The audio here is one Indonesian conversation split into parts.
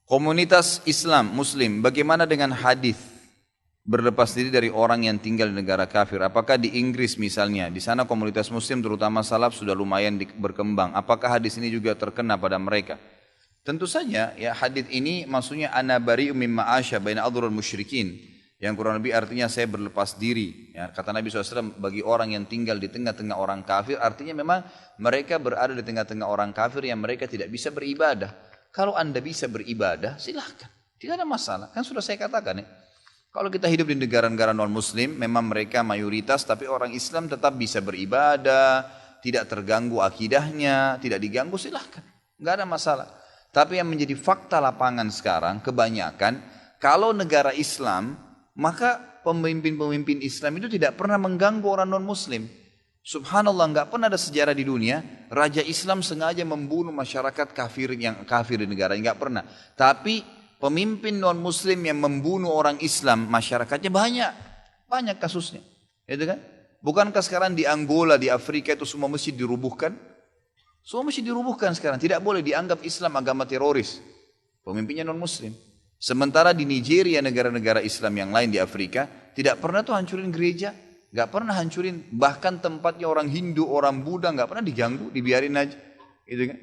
Komunitas Islam, Muslim, bagaimana dengan hadis berlepas diri dari orang yang tinggal di negara kafir? Apakah di Inggris misalnya, di sana komunitas Muslim terutama salaf sudah lumayan berkembang. Apakah hadis ini juga terkena pada mereka? Tentu saja ya, hadis ini maksudnya ana bari'um mimma asya baina adhrul musyrikin, yang kurang lebih artinya saya berlepas diri ya, kata Nabi SAW bagi orang yang tinggal di tengah-tengah orang kafir, artinya memang mereka berada di tengah-tengah orang kafir yang mereka tidak bisa beribadah. Kalau anda bisa beribadah silahkan, tidak ada masalah, kan sudah saya katakan ya. Kalau kita hidup di negara-negara non-muslim memang mereka mayoritas, tapi orang Islam tetap bisa beribadah, tidak terganggu akidahnya, tidak diganggu, silahkan, nggak ada masalah. Tapi yang menjadi fakta lapangan sekarang kebanyakan, kalau negara Islam maka pemimpin-pemimpin Islam itu tidak pernah mengganggu orang non-muslim. Subhanallah, nggak pernah ada sejarah di dunia raja Islam sengaja membunuh masyarakat kafir yang kafir di negara, nggak pernah. Tapi pemimpin non-muslim yang membunuh orang Islam, masyarakatnya banyak kasusnya, gitu kan? Bukankah sekarang di Angola, di Afrika itu semua masjid dirubuhkan? Semua masjid dirubuhkan sekarang, tidak boleh dianggap Islam agama teroris. Pemimpinnya non-muslim. Sementara di Nigeria, negara-negara Islam yang lain di Afrika, tidak pernah tuh hancurin gereja, nggak pernah hancurin, bahkan tempatnya orang Hindu, orang Buddha nggak pernah diganggu, dibiarin aja, gitu kan?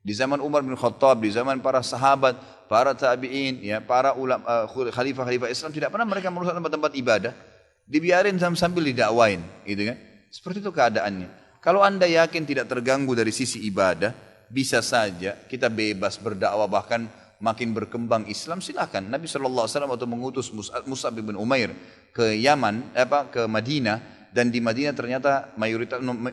Di zaman Umar bin Khattab, di zaman para sahabat, para tabi'in, ya, para ulama, khalifah-khalifah Islam, tidak pernah mereka merusak tempat-tempat ibadah, dibiarin sambil didakwain, gitu kan? Seperti itu keadaannya. Kalau anda yakin tidak terganggu dari sisi ibadah, bisa saja kita bebas berdakwah, bahkan makin berkembang Islam, silakan. Nabi SAW waktu mengutus Mus'ab bin Umair ke Yaman, ke Madinah, dan di Madinah ternyata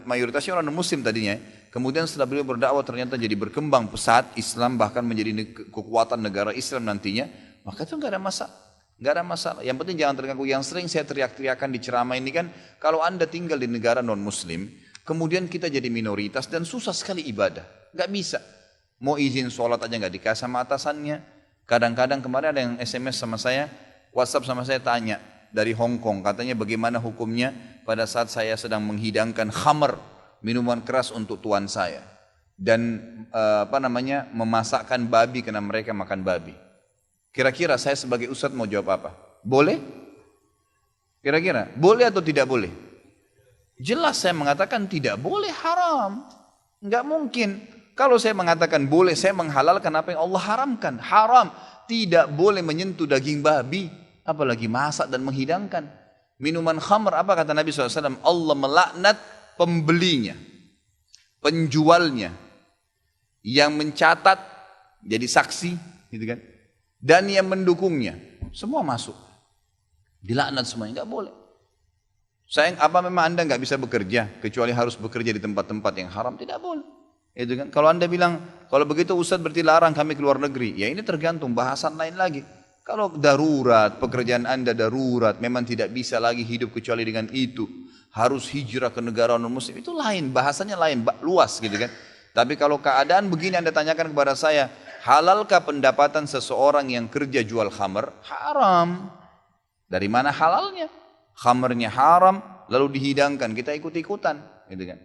mayoritasnya orang muslim tadinya. Kemudian setelah beliau berdakwah ternyata jadi berkembang pesat Islam, bahkan menjadi kekuatan negara Islam nantinya. Maka itu nggak ada masalah, nggak ada masalah. Yang penting jangan terganggu. Yang sering saya teriak-teriakan di ceramah ini kan, kalau anda tinggal di negara non Muslim, kemudian kita jadi minoritas dan susah sekali ibadah, nggak bisa. Mau izin sholat aja nggak dikasih sama atasannya. Kadang-kadang kemarin ada yang SMS sama saya, WhatsApp sama saya tanya dari Hong Kong, katanya bagaimana hukumnya pada saat saya sedang menghidangkan khamr, minuman keras untuk tuan saya, dan memasakkan babi karena mereka makan babi. Kira-kira saya sebagai ustadz mau jawab apa? Boleh? Kira-kira boleh atau tidak boleh? Jelas saya mengatakan tidak boleh, haram, nggak mungkin. Kalau saya mengatakan boleh, saya menghalalkan apa yang Allah haramkan. Haram, tidak boleh menyentuh daging babi, apalagi masak dan menghidangkan. Minuman khamr, apa kata Nabi SAW? Allah melaknat pembelinya, penjualnya, yang mencatat jadi saksi, gitu kan? Dan yang mendukungnya, semua masuk. Dilaknat semuanya, nggak boleh. Sayang, apa memang anda nggak bisa bekerja kecuali harus bekerja di tempat-tempat yang haram? Tidak boleh. Itu kan? Kalau anda bilang kalau begitu Ustaz berarti larang kami keluar negeri, ya ini tergantung bahasan lain lagi. Kalau darurat, pekerjaan anda darurat, memang tidak bisa lagi hidup kecuali dengan itu, harus hijrah ke negara non muslim, itu lain, bahasanya lain, luas gitu kan. Tapi kalau keadaan begini anda tanyakan kepada saya, halalkah pendapatan seseorang yang kerja jual khamr? Haram. Dari mana halalnya? Khamrnya haram, lalu dihidangkan, kita ikut-ikutan, gitu kan.